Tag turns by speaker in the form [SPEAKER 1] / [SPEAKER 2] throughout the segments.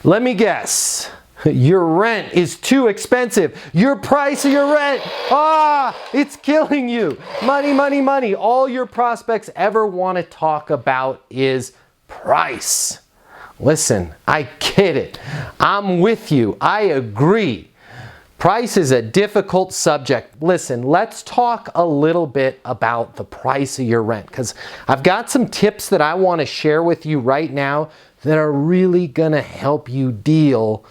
[SPEAKER 1] Let me guess. Your rent is too expensive. Your price of your rent, it's killing you. Money, money, money. All your prospects ever want to talk about is price. Listen, I get it. I'm with you. I agree. Price is a difficult subject. Listen, let's talk a little bit about the price of your rent, because I've got some tips that I want to share with you right now that are really going to help you deal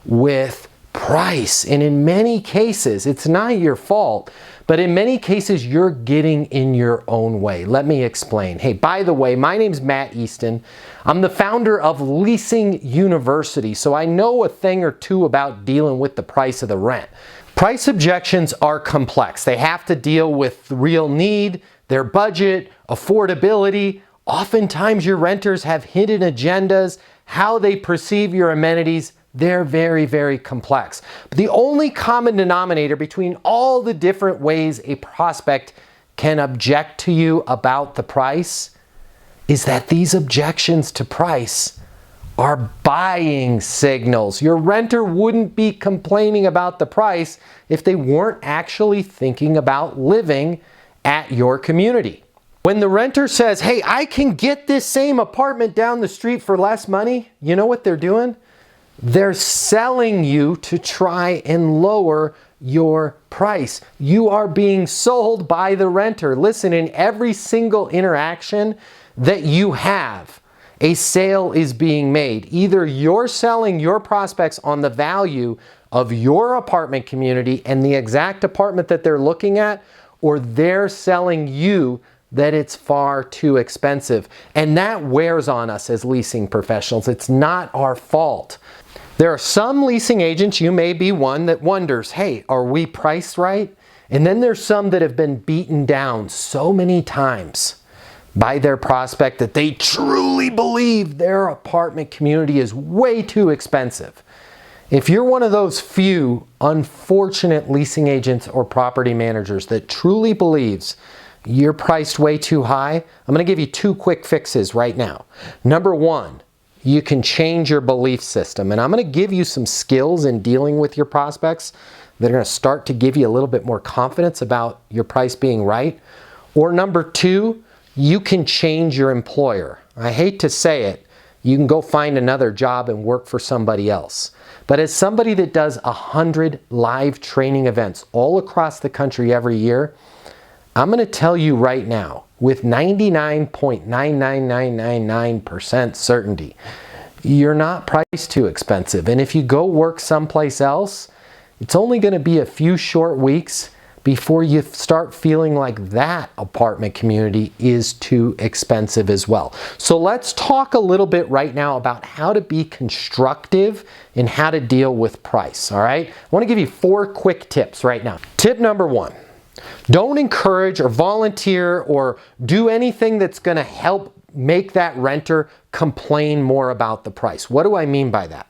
[SPEAKER 1] with price. And in many cases, it's not your fault, but in many cases, you're getting in your own way. Let me explain. Hey, by the way, my name's Matt Easton. I'm the founder of Leasing University, so I know a thing or two about dealing with the price of the rent. Price objections are complex. They have to deal with real need, their budget, affordability. Oftentimes, your renters have hidden agendas, how they perceive your amenities. They're very, very complex. But the only common denominator between all the different ways a prospect can object to you about the price is that these objections to price are buying signals. Your renter wouldn't be complaining about the price if they weren't actually thinking about living at your community. When the renter says, hey, I can get this same apartment down the street for less money, you know what they're doing? They're selling you to try and lower your price. You are being sold by the renter. Listen, in every single interaction that you have, a sale is being made. Either you're selling your prospects on the value of your apartment community and the exact apartment that they're looking at, or they're selling you that it's far too expensive. And that wears on us as leasing professionals. It's not our fault. There are some leasing agents, you may be one, that wonders, hey, are we priced right? And then there's some that have been beaten down so many times by their prospect that they truly believe their apartment community is way too expensive. If you're one of those few unfortunate leasing agents or property managers that truly believes you're priced way too high, I'm going to give you 2 quick fixes right now. Number 1, you can change your belief system. And I'm going to give you some skills in dealing with your prospects that are going to start to give you a little bit more confidence about your price being right. Or number 2, you can change your employer. I hate to say it, you can go find another job and work for somebody else. But as somebody that does 100 live training events all across the country every year, I'm going to tell you right now, with 99.99999% certainty, you're not priced too expensive. And if you go work someplace else, it's only going to be a few short weeks before you start feeling like that apartment community is too expensive as well. So let's talk a little bit right now about how to be constructive and how to deal with price, all right? I want to give you 4 quick tips right now. Tip number 1. Don't encourage or volunteer or do anything that's going to help make that renter complain more about the price. What do I mean by that?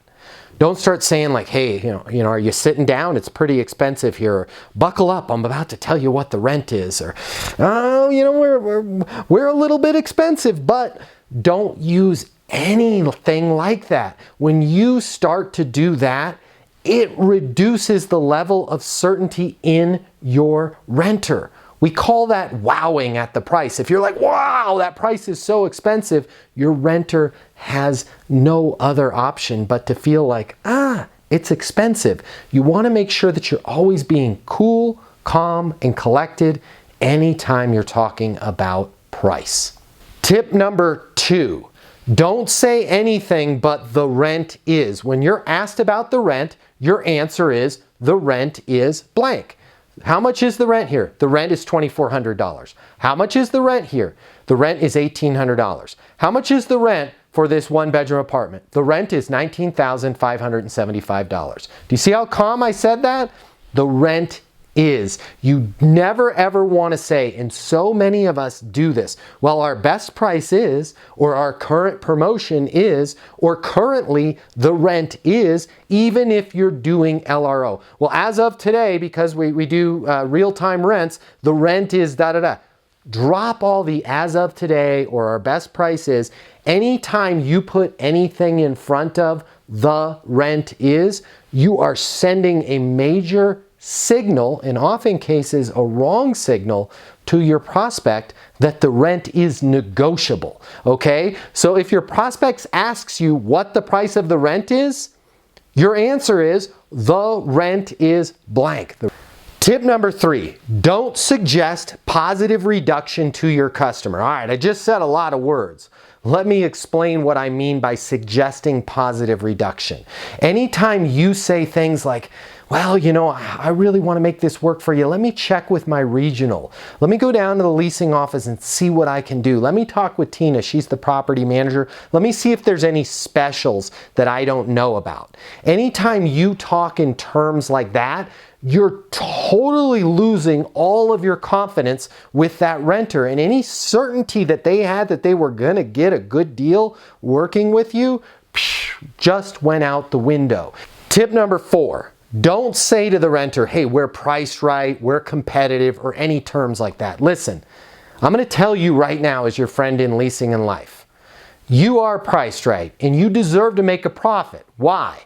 [SPEAKER 1] Don't start saying like, hey, are you sitting down? It's pretty expensive here. Or, buckle up, I'm about to tell you what the rent is. Or, oh, we're a little bit expensive. But don't use anything like that. When you start to do that, it reduces the level of certainty in your renter. We call that wowing at the price. If you're like, wow, that price is so expensive, your renter has no other option but to feel like, it's expensive. You want to make sure that you're always being cool, calm, and collected anytime you're talking about price. Tip number 2. Don't say anything but the rent is. When you're asked about the rent, your answer is the rent is blank. How much is the rent here? The rent is $2,400. How much is the rent here? The rent is $1,800. How much is the rent for this 1-bedroom apartment? The rent is $19,575. Do you see how calm I said that? The rent is. You never ever want to say, and so many of us do this, well, our best price is, or our current promotion is, or currently the rent is, even if you're doing LRO. Well, as of today, because we do real-time rents, the rent is da-da-da. Drop all the as of today or our best price is. Anytime you put anything in front of the rent is, you are sending a major signal, in often cases a wrong signal, to your prospect that the rent is negotiable, okay? So if your prospect asks you what the price of the rent is, your answer is, the rent is blank. Tip number 3, don't suggest positive reduction to your customer. All right, I just said a lot of words. Let me explain what I mean by suggesting positive reduction. Anytime you say things like, well, you know, I really want to make this work for you. Let me check with my regional. Let me go down to the leasing office and see what I can do. Let me talk with Tina. She's the property manager. Let me see if there's any specials that I don't know about. Anytime you talk in terms like that, you're totally losing all of your confidence with that renter, and any certainty that they had that they were going to get a good deal working with you just went out the window. Tip number 4, don't say to the renter, hey, we're priced right, we're competitive, or any terms like that. Listen, I'm going to tell you right now as your friend in leasing and life, you are priced right and you deserve to make a profit. Why?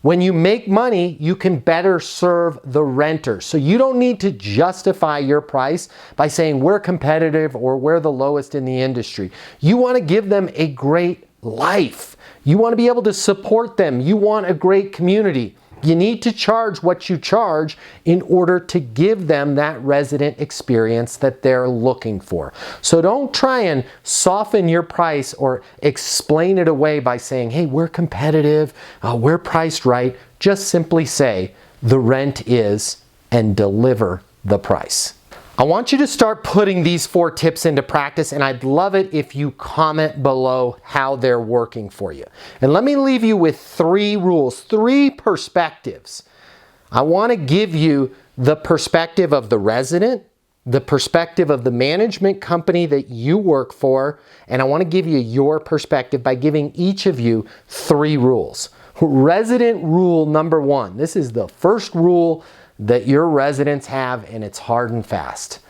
[SPEAKER 1] When you make money, you can better serve the renter. So you don't need to justify your price by saying we're competitive or we're the lowest in the industry. You want to give them a great life. You want to be able to support them. You want a great community. You need to charge what you charge in order to give them that resident experience that they're looking for. So don't try and soften your price or explain it away by saying, hey, we're competitive, we're priced right. Just simply say the rent is and deliver the price. I want you to start putting these 4 tips into practice, and I'd love it if you comment below how they're working for you. And let me leave you with 3 rules, 3 perspectives. I want to give you the perspective of the resident, the perspective of the management company that you work for, and I want to give you your perspective by giving each of you 3 rules. Resident rule number 1. This is the first rule that your residents have, and it's hard and fast.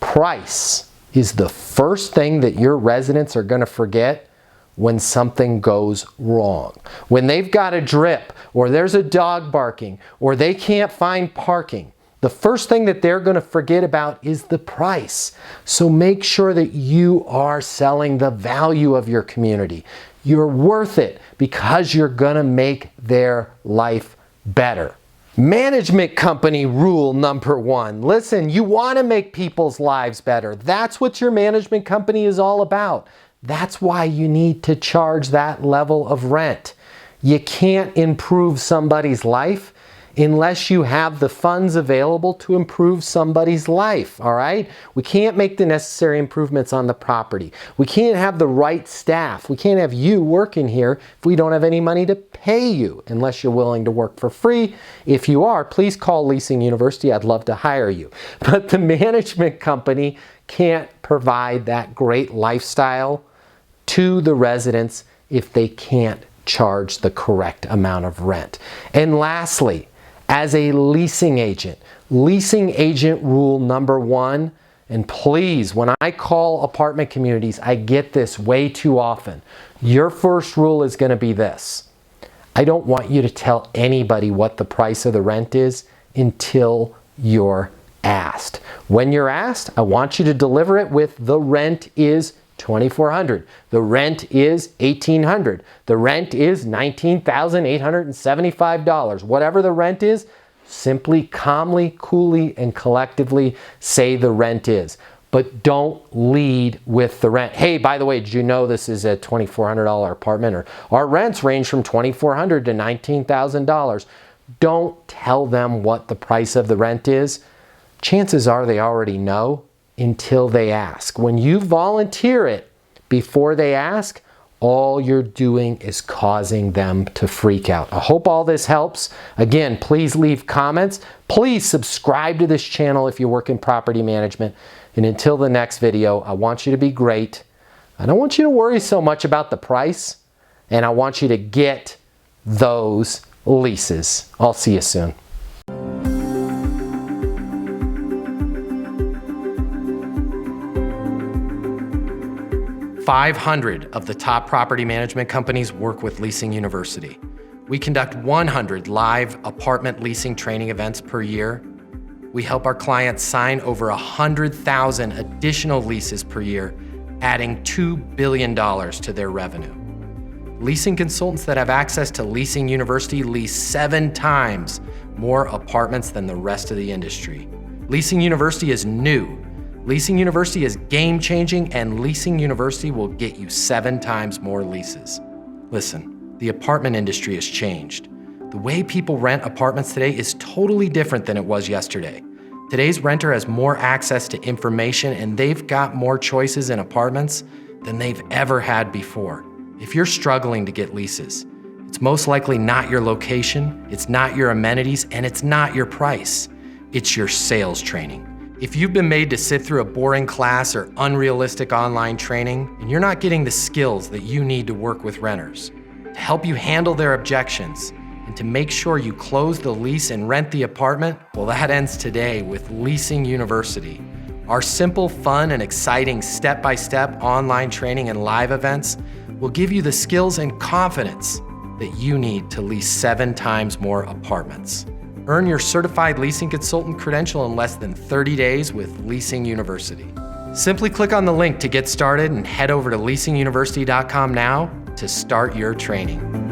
[SPEAKER 1] Price is the first thing that your residents are going to forget when something goes wrong. When they've got a drip, or there's a dog barking, or they can't find parking, the first thing that they're going to forget about is the price. So make sure that you are selling the value of your community. You're worth it because you're going to make their life better. Management company rule number 1. Listen, you want to make people's lives better. That's what your management company is all about. That's why you need to charge that level of rent. You can't improve somebody's life unless you have the funds available to improve somebody's life, all right? We can't make the necessary improvements on the property. We can't have the right staff. We can't have you working here if we don't have any money to pay you, unless you're willing to work for free. If you are, please call Leasing University. I'd love to hire you. But the management company can't provide that great lifestyle to the residents if they can't charge the correct amount of rent. And lastly, as a leasing agent rule number 1, and please, when I call apartment communities, I get this way too often. Your first rule is going to be this: I don't want you to tell anybody what the price of the rent is until you're asked. When you're asked, I want you to deliver it with the rent is $2,400. The rent is $1,800. The rent is $19,875. Whatever the rent is, simply, calmly, coolly, and collectively say the rent is. But don't lead with the rent. Hey, by the way, did you know this is a $2,400 apartment? Or our rents range from $2,400 to $19,000. Don't tell them what the price of the rent is. Chances are they already know until they ask. When you volunteer it before they ask, all you're doing is causing them to freak out. I hope all this helps. Again, please leave comments. Please subscribe to this channel if you work in property management. And until the next video, I want you to be great. I don't want you to worry so much about the price, and I want you to get those leases. I'll see you soon. 500 of the top property management companies work with Leasing University. We conduct 100 live apartment leasing training events per year. We help our clients sign over 100,000 additional leases per year, adding $2 billion to their revenue. Leasing consultants that have access to Leasing University lease 7 times more apartments than the rest of the industry. Leasing University is new. Leasing University is game-changing, and Leasing University will get you 7 times more leases. Listen. The apartment industry has changed. The way people rent apartments today is totally different than it was yesterday. Today's renter has more access to information, and they've got more choices in apartments than they've ever had before. If you're struggling to get leases, it's most likely not your location, it's not your amenities, and it's not your price. It's your sales training. If you've been made to sit through a boring class or unrealistic online training, and you're not getting the skills that you need to work with renters, to help you handle their objections, and to make sure you close the lease and rent the apartment, well, that ends today with Leasing University. Our simple, fun, and exciting step-by-step online training and live events will give you the skills and confidence that you need to lease 7 times more apartments. Earn your Certified Leasing Consultant Credential in less than 30 days with Leasing University. Simply click on the link to get started and head over to leasinguniversity.com now to start your training.